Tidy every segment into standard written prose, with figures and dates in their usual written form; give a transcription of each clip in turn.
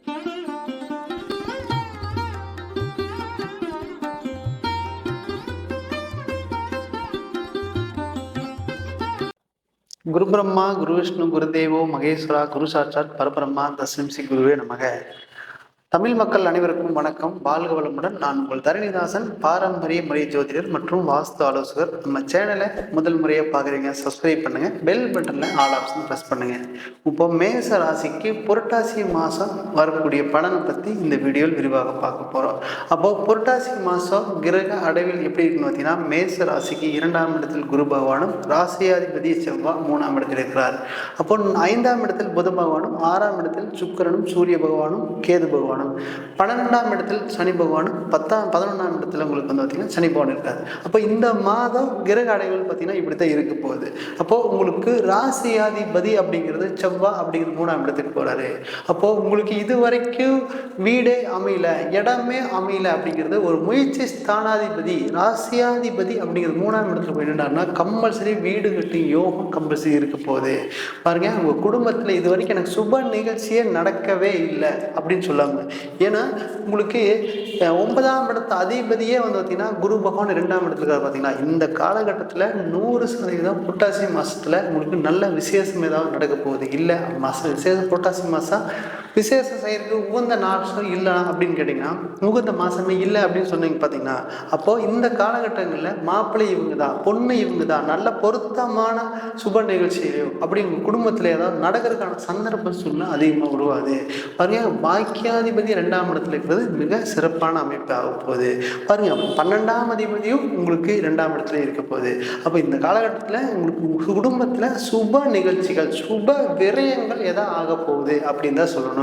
குரு பிரம்மா குரு விஷ்ணு குருதேவோ மகேஸ்வரா குரு சாட்சாத் பரபிரம்மா தஸ்மின் ஸ்ரீ குருவே நமக. தமிழ் மக்கள் அனைவருக்கும் வணக்கம். வாழ்க வளமுடன். நான் உங்கள் தரணிதாசன், பாரம்பரிய முறை ஜோதிடர் மற்றும் வாஸ்து ஆலோசகர். நம்ம சேனலை முதல் முறையாக பார்க்குறீங்க, சப்ஸ்கிரைப் பண்ணுங்க, பெல் பட்டன்ல ஆல் ஆப்ஷன் ப்ரெஸ் பண்ணுங்க. இப்போ மேச ராசிக்கு புரட்டாசி மாதம் வரக்கூடிய பலனை பற்றி இந்த வீடியோவில் விரிவாக பார்க்க போகிறோம். அப்போது புரட்டாசி மாதம் கிரக அடைவில் எப்படி இருக்குன்னு பார்த்தீங்கன்னா, மேச ராசிக்கு 2ஆம் இடத்தில் குரு பகவானும், ராசியாதிபதி செவ்வாய் 3ஆம் இடத்தில் இருக்கிறார். அப்போ 5ஆம் இடத்தில் புத பகவானும், 6ஆம் இடத்தில் சுக்கிரனும், சூரிய பகவானும், கேது பகவானும், 12ஆம் இடத்தில் சனி பகவானும், 11ஆம் இடத்துல உங்களுக்கு வந்து பார்த்தீங்கன்னா சனி பகவான் இருக்காது. அப்போ இந்த மாதம் கிரக அடைவுகள் பார்த்தீங்கன்னா இப்படித்தான் இருக்க போகுது. அப்போ உங்களுக்கு ராசியாதிபதி அப்படிங்கிறது செவ்வாய் அப்படிங்கிறது 3ஆம் இடத்துக்கு போறாரு. அப்போ உங்களுக்கு இது வரைக்கும் வீடே அமையல, இடமே அமையல அப்படிங்கிறது ஒரு முயற்சி ஸ்தானாதிபதி ராசியாதிபதி அப்படிங்கிறது 3ஆம் இடத்துல போயிட்டாருன்னா கம்பல்சரி வீடு கட்டி யோகம் கம்பல்சரி இருக்க போகுது. பாருங்க, உங்க குடும்பத்தில் இது வரைக்கும் எனக்கு சுப நிகழ்ச்சியே நடக்கவே இல்லை அப்படின்னு சொல்லாம, ஏன்னா உங்களுக்கு 9ஆம் இடத்து அதிபதியே வந்து பார்த்தீங்கன்னா குரு பகவான் 2ஆம் இடத்துல இருக்காரு. பார்த்தீங்கன்னா இந்த காலகட்டத்தில் 100% புரட்டாசி மாதத்தில் உங்களுக்கு நல்ல விசேஷம் ஏதாவது நடக்க போகுது. இல்லை மாதம் விசேஷம் புரட்டாசி மாதம் விசேஷம் செய்யறதுக்கு உகந்த நாட்கள் இல்லை அப்படின்னு கேட்டிங்கன்னா, உகந்த மாதமே இல்லை அப்படின்னு சொன்னீங்க பார்த்தீங்கன்னா, அப்போது இந்த காலகட்டங்களில் மாப்பிள்ளை இவங்க தான், பொண்ணு இவங்க தான், நல்ல பொருத்தமான சுப நிகழ்ச்சியிலையோ அப்படி உங்கள் குடும்பத்தில் ஏதாவது நடக்கிறதுக்கான சந்தர்ப்ப சூழ்நிலை அதிகமாக உருவாது. பாருங்க, பாக்கியாதிபதி 2ஆம் இடத்துல இருக்கிறது மிக சிறப்பான அமைப்பு ஆக போகுது. பாருங்க, 12ஆம் அதிபதியும் உங்களுக்கு 2ஆம் இடத்துல இருக்க போகுது. அப்போ இந்த காலகட்டத்தில் உங்களுக்கு குடும்பத்தில் சுப நிகழ்ச்சிகள், சுப விரயங்கள் எதா ஆக போகுது அப்படின்னு தான் சொல்லணும்.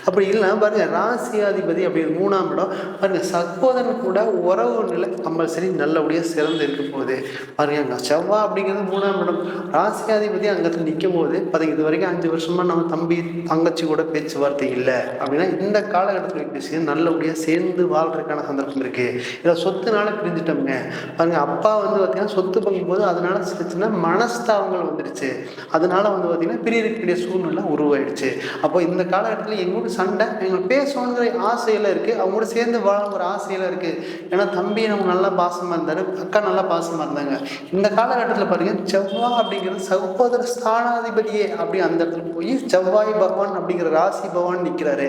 அப்படி இல்லைன்னா பாருங்க, ராசியாதிபதி அப்படின்னு 3ஆம் இடம் பாருங்க, சகோதரன் கூட உறவு நிலை கம்பல்சரி நல்லபடியாக சிறந்து இருக்க போகுது. பாருங்க, செவ்வாய் அப்படிங்கிறது 3ஆம் இடம், ராசியாதிபதி அங்கத்தில் நிற்கும் போது பார்த்தீங்க, இது வரைக்கும் 5 வருஷமா நம்ம தம்பி தங்கச்சி கூட பேச்சுவார்த்தை இல்லை அப்படின்னா இந்த காலகட்டத்தில் பேசி நல்லபடியாக சேர்ந்து வாழ்றதுக்கான சந்தர்ப்பம் இருக்கு. இதை சொத்துனால பிரிஞ்சுட்டோம்ங்க. பாருங்க, அப்பா வந்து பார்த்தீங்கன்னா சொத்து பங்கும்போது அதனால சின்ன மனஸ்தாபங்கள் வந்துடுச்சு, அதனால வந்து பார்த்தீங்கன்னா பிரியக்கூடிய சூழ்நிலை உருவாயிடுச்சு. அப்போ இந்த காலகட்டத்தில் எங்களோட சண்டை, எங்களுக்கு பேசணுங்கிற ஆசையெல்லாம் இருக்குது, அவங்களோட சேர்ந்து வாழங்கிற ஆசையெல்லாம் இருக்குது. ஏன்னா தம்பி நம்ம நல்லா பாசமாக இருந்தார், அக்கா நல்லா பாசமாக இருந்தாங்க. இந்த காலகட்டத்தில் பாருங்க, செவ்வாய் அப்படிங்கிறது சகோதர ஸ்தானாதிபதியே அப்படி அந்த இடத்துல போய் செவ்வாய் பகவான் அப்படிங்கிற ராசி பகவான் நிற்கிறாரு.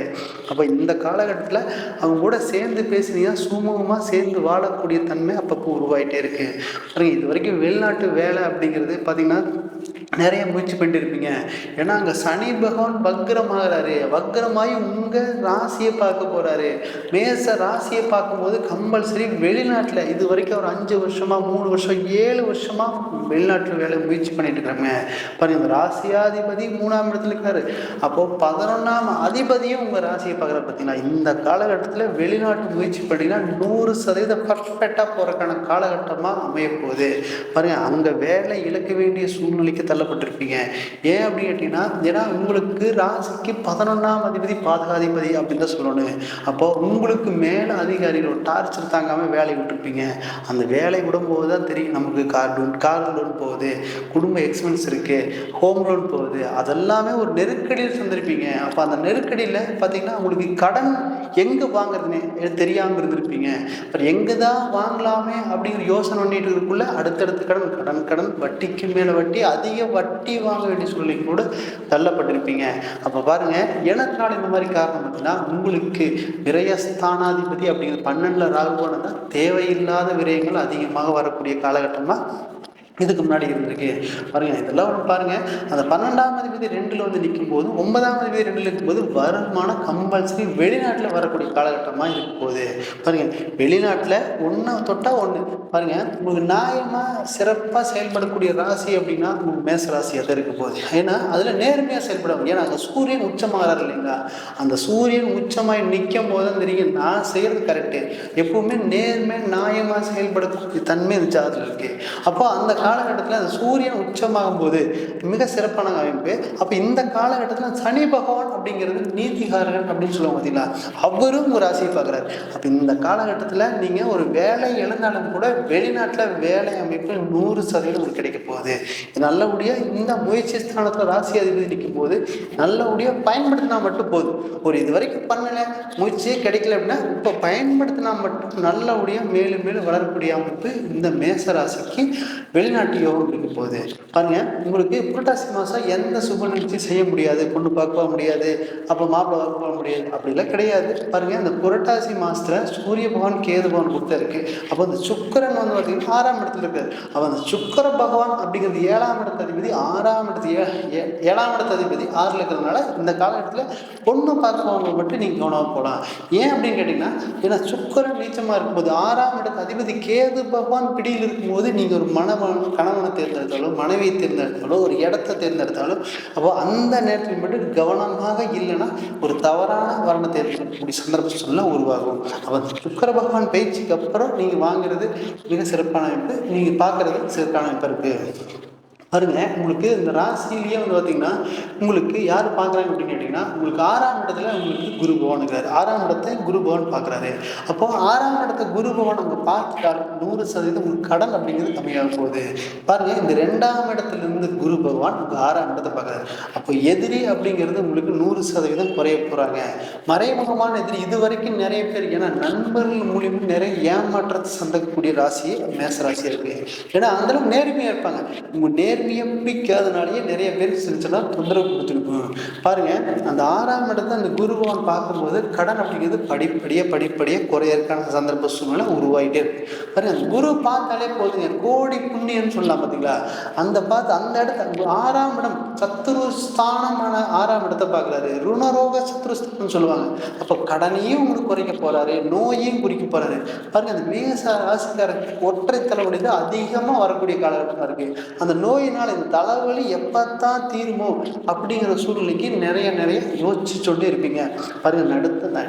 அப்போ இந்த காலகட்டத்தில் அவங்க கூட சேர்ந்து பேசுனீங்கன்னா சுமூகமாக சேர்ந்து வாழக்கூடிய தன்மை அப்பப்போ உருவாயிட்டே இருக்கு. பாருங்க, இது வரைக்கும் வெளிநாட்டு வேலை அப்படிங்கிறது பார்த்தீங்கன்னா நிறைய முயற்சி பண்ணிட்டு இருப்பீங்க. ஏன்னா அங்கே சனி பகவான் வக்ரமாகிறாரு, வக்ரமாகி உங்கள் ராசியை பார்க்க போகிறாரு. மேச ராசியை பார்க்கும்போது கம்பல்சரி வெளிநாட்டில் இது வரைக்கும் ஒரு 5 வருஷமா 3 வருஷம் 7 வருஷமா வெளிநாட்டில் வேலை முயற்சி பண்ணிட்டு இருக்காங்க. பாருங்க, இந்த ராசியாதிபதி 3ஆம் இடத்துல இருக்காரு. அப்போது 11ஆம் அதிபதியும் உங்கள் ராசியை பார்க்குற. பார்த்தீங்கன்னா இந்த காலகட்டத்தில் வெளிநாட்டு முயற்சி பண்ணிங்கன்னா 100% பர்ஃபெக்டாக போகிறதுக்கான காலகட்டமாக அமைய போகுது. பாருங்க, அங்கே வேலை இழக்க வேண்டிய சூழ்நிலைக்கு தள்ளப்பட்டிருப்பீங்க. ஏன் அப்படின்னு கேட்டீங்கன்னா, ஏன்னா உங்களுக்கு ராசிக்கு 11ஆம் அதிபதி பாதகாதிபதி அப்படின்னு தான் சொல்லணும். அப்போ உங்களுக்கு மேலே அதிகாரிகளோட டார்ச்சர் தாங்காமல் வேலையை விட்டுருப்பீங்க. அந்த வேலை விடும்போது தான் தெரியும் நமக்கு கார் லோன் போகுது, குடும்ப எக்ஸ்பென்ஸ் இருக்கு, ஹோம் லோன் போகுது, அதெல்லாமே ஒரு நெருக்கடியில் சந்திருப்பீங்க. அப்போ அந்த நெருக்கடியில் பார்த்தீங்கன்னா உங்களுக்கு கடன் எங்கே வாங்குறதுனே தெரியாமல் இருந்திருப்பீங்க. அப்புறம் எங்கே தான் வாங்கலாமே அப்படிங்கிற யோசனை பண்ணிட்டு இருக்குள்ள அடுத்தடுத்து கடன் வட்டிக்கு மேலே வட்டி, அதிக வட்டி வாங்க வேண்டிய சூழ்நிலைக்கு கூட தள்ளப்பட்டிருப்பீங்க. அப்போ பாருங்க, எனக்கான இந்த மாதிரி காரணம் பார்த்தீங்கன்னா உங்களுக்கு விரயஸ்தானாதிபதி அப்படிங்கிற 12ல் ராகுவான தான் தேவையில்லாத விரயங்கள் அதிகமாக வரக்கூடிய காலகட்டமாக இதுக்கு முன்னாடி இருந்திருக்கு. பாருங்க, இதெல்லாம் ஒன்று பாருங்க, அந்த 12ஆம் அதிபதி 2ல் வந்து நிற்கும் போது 9ஆம் அதிபதி 2ல் இருக்கும்போது வருமானம் கம்பல்சரி வெளிநாட்டில் வரக்கூடிய காலகட்டமாக இருக்கும் போது பாருங்க, வெளிநாட்டில் ஒன்று தொட்டா ஒன்று. பாருங்க, உங்களுக்கு நியாயமாக சிறப்பாக செயல்படக்கூடிய ராசி அப்படின்னா உங்களுக்கு மேச ராசியாக தான் இருக்க போகுது. ஏன்னா அதில் நேர்மையாக செயல்படும். ஏன்னா அங்கே சூரியன் உச்சமாகிறார் இல்லைங்களா, அந்த சூரியன் உச்சமாகி நிற்கும் போது தான் தெரியும் நான் செய்கிறது கரெக்டு. எப்பவுமே நேர்மை நியாயமாக செயல்படக்கூடிய தன்மை இந்த ஜாதகத்தில் இருக்கு. அப்போ அந்த காலகட்டத்தில் அந்த சூரியன் உச்சமாகும் போது மிக சிறப்பான அமைப்பு. அப்போ இந்த காலகட்டத்தில் சனி பகவான் அப்படிங்கிறது நீதிகாரகன் அப்படின்னு சொல்லுவாங்க பார்த்தீங்களா, அவரும் ஒரு ராசியை பார்க்குறாரு. அப்போ இந்த காலகட்டத்தில் நீங்கள் ஒரு வேலை இழந்தாலும் கூட வெளிநாட்டில் வேலை அமைப்பு 100% கிடைக்க போகுது. நல்லபடியாக இந்த முயற்சி ஸ்தானத்தில் ராசி அதிபதி நிற்கும் போது நல்லபடியாக பயன்படுத்தினா மட்டும் போதும். ஒரு இது வரைக்கும் பண்ணலை, முயற்சியே கிடைக்கல அப்படின்னா இப்போ பயன்படுத்தினா மட்டும் நல்லபடியாக மேலும் மேலும் வளரக்கூடிய அமைப்பு இந்த மேச ராசிக்கு வெளிநாட்டு யோகம் இருக்க போகுது. பாருங்க, உங்களுக்கு புரட்டாசி மாதம் எந்த சுப நிகழ்ச்சியும் செய்ய முடியாது, பொண்ணு பார்க்க முடியாது, அப்போ மாப்பிள்ளை பார்க்க முடியாது, அப்படிலாம் கிடையாது. பாருங்க, இந்த புரட்டாசி மாதத்துல சூரிய பகவான் கேது பகவான் கொடுத்த இருக்கு. அப்போ அந்த சுக்கரன் வந்து பார்த்தீங்கன்னா 6ஆம் இடத்துல இருக்காரு. அப்போ அந்த சுக்கர பகவான் அப்படிங்கிறது 7ஆம் இடத்து அதிபதி, 6ஆம் இடத்து 7ஆம் இடத்து அதிபதி 6ல் இருக்கிறதுனால இந்த காலகட்டத்தில் பொண்ணு பார்க்கறவங்க மட்டும் நீங்கள் கவனமாக போகலாம். ஏன் அப்படின்னு கேட்டிங்கன்னா, ஏன்னா சுக்கரன் நீச்சமாக இருக்கும்போது 6ஆம் இடத்து அதிபதி கேது பகவான் பிடியில் இருக்கும்போது நீங்கள் ஒரு கணவனை தேர்ந்தெடுத்தாலும் மனைவியை தேர்ந்தெடுத்தாலும் ஒரு இடத்தை தேர்ந்தெடுத்தாலும் அப்போ அந்த நேரத்தில் மட்டும் கவனமாக இல்லைன்னா ஒரு தவறான வரணை தேர்ந்தெடுக்கக்கூடிய சந்தர்ப்ப சூழ்நிலை உருவாகும். அப்போ சுக்கர பகவான் பயிற்சிக்கு அப்புறம் நீங்கள் வாங்குறது மிக சிறப்பான அமைப்பு, நீங்கள் பார்க்குறது சிறப்பான அமைப்பு இருக்குது. பாருங்க, உங்களுக்கு இந்த ராசியிலேயே வந்து பார்த்தீங்கன்னா உங்களுக்கு யார் பார்க்குறாங்க அப்படின்னு கேட்டிங்கன்னா, உங்களுக்கு 6ஆம் இடத்துல உங்களுக்கு குரு பகவான் இருக்கிறார். 6ஆம் இடத்தை குரு பகவான் பார்க்குறாரு. அப்போது 6ஆம் இடத்தை குரு பகவான் அங்கே பார்த்துட்டாலும் 100% உங்களுக்கு கடன் அப்படிங்கிறது கம்மியாக போகுது. பாருங்கள், இந்த 2ஆம் இடத்துலேருந்து குரு பகவான் உங்கள் 6ஆம் இடத்தை பார்க்குறாரு. அப்போ எதிரி அப்படிங்கிறது உங்களுக்கு 100% குறைய போகிறாங்க. மறைமுகமான எதிரி இது வரைக்கும் நிறைய பேர், ஏன்னா நண்பர்கள் மூலியமாக நிறைய ஏமாற்றத்தை சந்திக்கக்கூடிய ராசி மேச ராசி இருக்குது. ஏன்னா அந்தளவுக்கு நேர்மையாக இருப்பாங்க. உங்கள் நேர்மையை பிடிக்காதனாலேயே நிறைய பேர் சிரிச்சனா தொந்தரவு கொடுத்துருக்கும். பாருங்க, அந்த 6ஆம் இடத்தை அந்த குரு பகவான் பார்க்கும்போது கடன் அப்படிங்கிறது படிப்படியாக குறையறதுக்கான சந்தர்ப்ப சூழ்நிலை உருவாகிட்டே இருக்கு. பாருங்க, அந்த குரு பார்த்தாலே போதுங்க, கோடி புண்ணியன்னு சொல்லலாம் பார்த்தீங்களா. அந்த இடத்த 6ஆம் இடம் சத்துரு ஸ்தானமான 6ஆம் இடத்தை பார்க்குறாரு. ருணரோக சத்துருஸ்தானம் சொல்லுவாங்க. அப்போ கடனையும் உங்களுக்கு குறைக்க போறாரு, நோயையும் குறிக்க போறாரு. பாருங்க, அந்த மேச ராசிக்காரருக்கு ஒற்றை தலைவலி தான் அதிகமாக வரக்கூடிய காலகட்டமாக இருக்கு. அந்த நோயினால் இந்த தலைவலி எப்பத்தான் தீருமோ அப்படிங்கிற சூழ்நிலைக்கு நிறைய யோசிச்சு சொல்லி இருப்பீங்க. பாருங்க,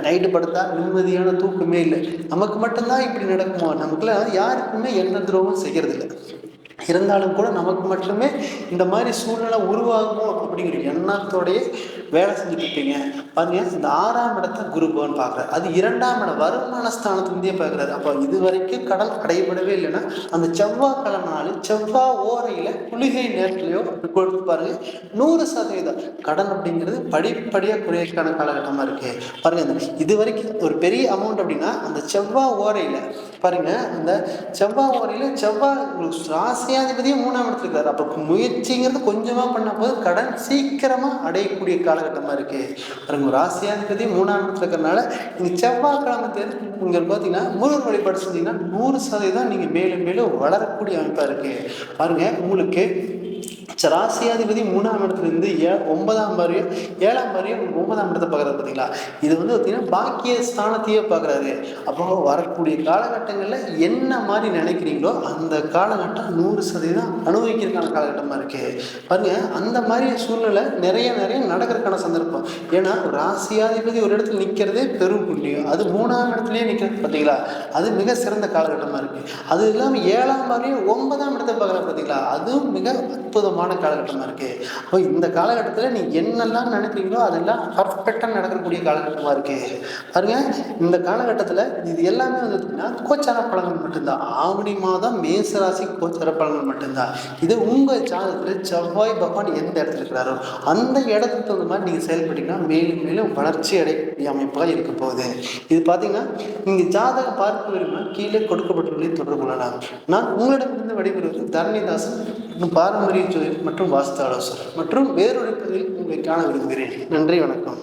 நைட்டு படுத்தா நிம்மதியான தூக்கமே இல்லை. நமக்கு மட்டும்தான் இப்படி நடக்குமோ, நமக்குலாம் யாருக்குமே எந்த துரோகம் செய்யறது இல்லை. இருந்தாலும் கூட நமக்கு மட்டுமே இந்த மாதிரி சூழ்நிலை உருவாகுமோ அப்படிங்கிற எண்ணத்தோடைய வேலை செஞ்சுட்டு இருப்பீங்க. பாருங்க, இந்த 6ஆம் இடத்தை குரு பகவான் பார்க்குறாரு. அது 2ஆம் இடம் வருமான ஸ்தானத்துலேருந்தே பார்க்குறாரு. அப்போ இது வரைக்கும் கடன் அடையப்படவே இல்லைன்னா அந்த செவ்வாய்க்கிழமை செவ்வாய் ஓரையில் குளிகை நேரத்துலையோ அப்படி கொடுத்து பாருங்க, 100% கடன் அப்படிங்கிறது படிப்படியாக குறையக்கான காலகட்டமாக இருக்கு. பாருங்க, இது வரைக்கும் ஒரு பெரிய அமௌண்ட் அப்படின்னா அந்த செவ்வாய் ஓரையில் பாருங்க, அந்த செவ்வாய் ஓரையில் செவ்வாய் ராசியாதிபதியும் 3ஆம் இடத்துல இருக்காரு. அப்போ முயற்சிங்கிறது கொஞ்சமாக பண்ண போது கடன் சீக்கிரமாக அடையக்கூடிய காலகட்டமாக இருக்கு. பாருங்க, ராசியாதிபதி 3ஆம் இடத்துல இருக்கிறதுனால நீங்கள் செவ்வாய்க்கிழமை இங்கே பார்த்தீங்கன்னா முருகன் வழிபாடு செஞ்சீங்கன்னா 100% நீங்கள் மேலும் மேலும் வளரக்கூடிய அமைப்பாக இருக்கு. பாருங்க, உங்களுக்கு ராசியாதிபதி 3ஆம் இடத்துலேருந்து 9ஆம் வாரியம் 7ஆம் வாரியம் 9ஆம் இடத்தை பார்க்குறாரு பார்த்தீங்களா. இது வந்து பார்த்தீங்கன்னா பாக்கிய ஸ்தானத்தையே பார்க்குறாரு. அப்போ வரக்கூடிய காலகட்டங்களில் என்ன மாதிரி நினைக்கிறீங்களோ அந்த காலகட்டம் 100% அனுபவிக்கிறதுக்கான காலகட்டமாக இருக்குது. பாருங்க, அந்த மாதிரி சூழ்நிலை நிறைய நடக்கிறதுக்கான சந்தர்ப்பம். ஏன்னா ராசியாதிபதி ஒரு இடத்துல நிற்கிறதே பெரும் புண்ணியம். அது 3ஆம் இடத்துலேயே நிற்கிறது பார்த்தீங்களா, அது மிக சிறந்த காலகட்டமாக இருக்குது. அது இல்லாமல் 7ஆம் வாரியம் 9ஆம் இடத்தை பார்க்குறாரு பார்த்தீங்களா, அதுவும் மிக அற்புதமான காலகட்டமாக இருக்கு. அப்போ இந்த காலகட்டத்தில் நீங்க என்னெல்லாம் நினைக்கிறீங்களோ அதெல்லாம் பர்ஃபெக்டாக நடக்கக்கூடிய காலகட்டமாக இருக்கு. பாருங்க, இந்த காலகட்டத்தில் இது எல்லாமே வந்து கோச்சார பலன்கள் மட்டும்தான். ஆவணி மாதம் மேசராசி கோச்சார பலன்கள் மட்டும்தான். இது உங்க ஜாதகத்தில் செவ்வாய் பகவான் எந்த இடத்துல இருக்கிறாரோ அந்த இடத்துக்கு தகுந்த மாதிரி நீங்க செயல்பட்டீங்கன்னா மேலும் மேலும் வளர்ச்சி அடையக்கூடிய அமைப்பாக இருக்க போகுது. இது பார்த்தீங்கன்னா நீங்க ஜாதகம் பார்க்க விரும்பினா கீழே கொடுக்கப்பட்டுள்ளதை தொடர்பு கொள்ளலாம். நான் உங்களிடமிருந்து விடைபெறுவது தரணிதாசன், பாரம்பரிய ஜோதிடம் மற்றும் வாஸ்து ஆலோசகர் மற்றும் வேறொரு பதிவில் உங்களை காண விரும்புகிறேன். நன்றி, வணக்கம்.